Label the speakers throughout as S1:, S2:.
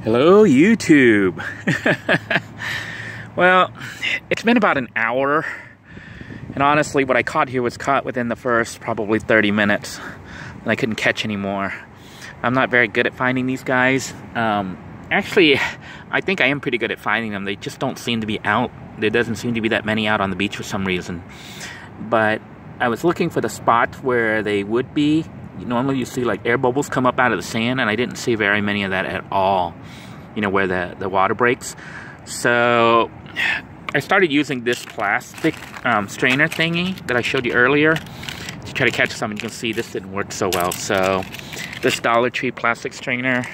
S1: Hello, YouTube. Well, it's been about an hour, and honestly, what I caught here was caught within the first probably 30 minutes, and I couldn't catch any more. I'm not very good at finding these guys. Actually, I think I am pretty good at finding them. They just don't seem to be out. There doesn't seem to be that many out on the beach for some reason. But I was looking for the spots where they would be. Normally you see like air bubbles come up out of the sand, and I didn't see very many of that at all, where the water breaks. So I started using this plastic strainer thingy that I showed you earlier to try to catch some. You can see this didn't work so well. So this Dollar Tree plastic strainer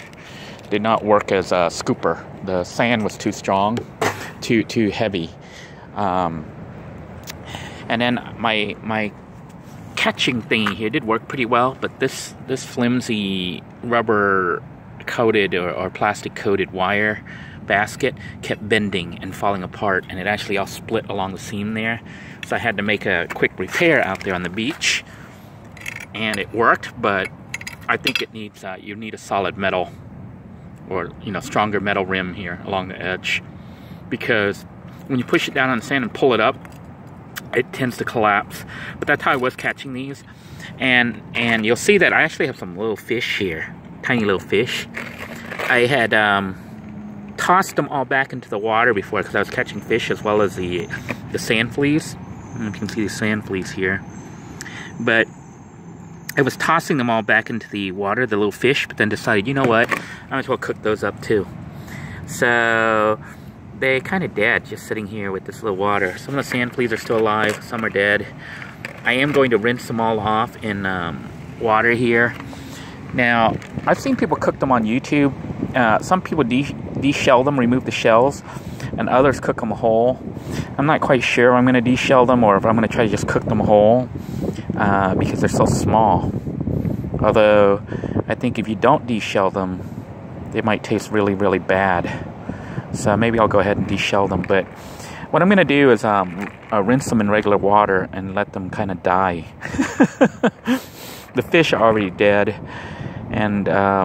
S1: did not work as a scooper. The sand was too strong, too heavy. And then my catching thingy here did work pretty well, but this flimsy rubber coated or plastic coated wire basket kept bending and falling apart, and it actually all split along the seam there. So I had to make a quick repair out there on the beach, and it worked. But I think it needs you need a solid metal or stronger metal rim here along the edge, because when you push it down on the sand and pull it up, it tends to collapse. But that's how I was catching these. And you'll see that I actually have some little fish here, tiny little fish. I had tossed them all back into the water before because I was catching fish as well as the sand fleas. I don't know if you can see the sand fleas here. But I was tossing them all back into the water, the little fish, but then decided, you know what, I might as well cook those up too. So they're kind of dead, just sitting here with this little water. Some of the sand fleas are still alive, some are dead. I am going to rinse them all off in water here. Now, I've seen people cook them on YouTube. Some people de-shell them, remove the shells, and others cook them whole. I'm not quite sure if I'm going to de-shell them or if I'm going to try to just cook them whole, because they're so small. Although, I think if you don't de-shell them, they might taste really, really bad. So maybe I'll go ahead and de-shell them. But what I'm going to do is rinse them in regular water and let them kind of die. The fish are already dead. And I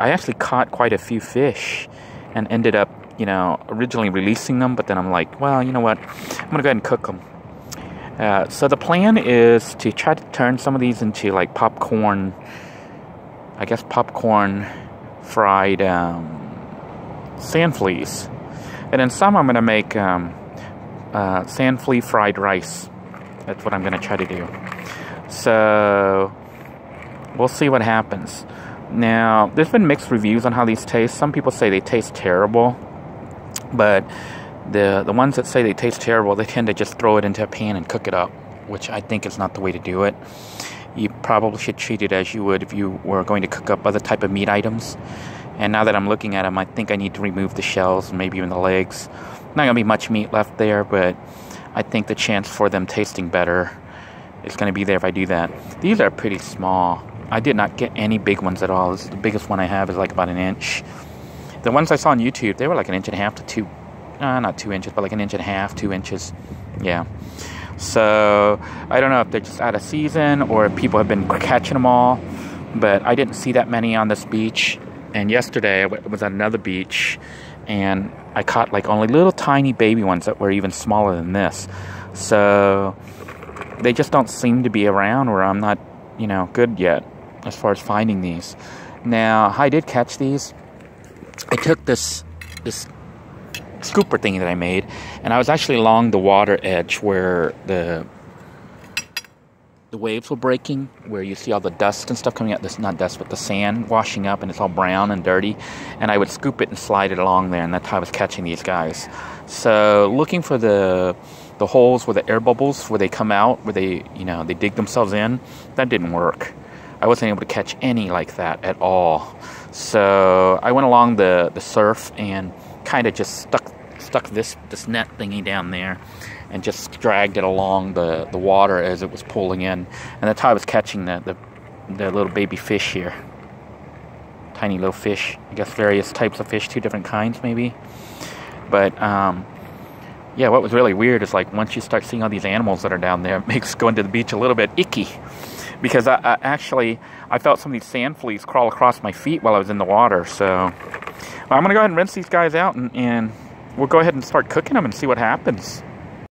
S1: actually caught quite a few fish and ended up, originally releasing them. But then I'm like, well, you know what? I'm going to go ahead and cook them. So the plan is to try to turn some of these into like popcorn, I guess popcorn fried sand fleas. And then some I'm going to make sand flea fried rice. That's what I'm going to try to do. So we'll see what happens. Now, there's been mixed reviews on how these taste. Some people say they taste terrible, but the ones that say they taste terrible, they tend to just throw it into a pan and cook it up, which I think is not the way to do it. You probably should treat it as you would if you were going to cook up other type of meat items. And now that I'm looking at them, I think I need to remove the shells and maybe even the legs. Not going to be much meat left there, but I think the chance for them tasting better is going to be there if I do that. These are pretty small. I did not get any big ones at all. This is the biggest one I have is like about an inch. The ones I saw on YouTube, they were like 1.5 inches to 2, not 2 inches, but like 1.5 inches, 2 inches. Yeah. So I don't know if they're just out of season or if people have been catching them all, but I didn't see that many on this beach. And yesterday I was at another beach, and I caught like only little tiny baby ones that were even smaller than this. So they just don't seem to be around, or I'm not, good yet as far as finding these. Now, I did catch these. I took this scooper thingy that I made, and I was actually along the water edge where the waves were breaking, where you see all the dust and stuff coming out. This not dust, but the sand washing up, and it's all brown and dirty. And I would scoop it and slide it along there, and that's how I was catching these guys. So looking for the holes where the air bubbles, where they come out, where they they dig themselves in, that didn't work. I wasn't able to catch any like that at all. So I went along the surf and kind of just stuck this net thingy down there and just dragged it along the water as it was pulling in. And that's how I was catching the little baby fish here. Tiny little fish. I guess various types of fish, 2 different kinds maybe. But yeah, what was really weird is like once you start seeing all these animals that are down there, it makes going to the beach a little bit icky. because I felt some of these sand fleas crawl across my feet while I was in the water. So I'm going to go ahead and rinse these guys out, and we'll go ahead and start cooking them and see what happens.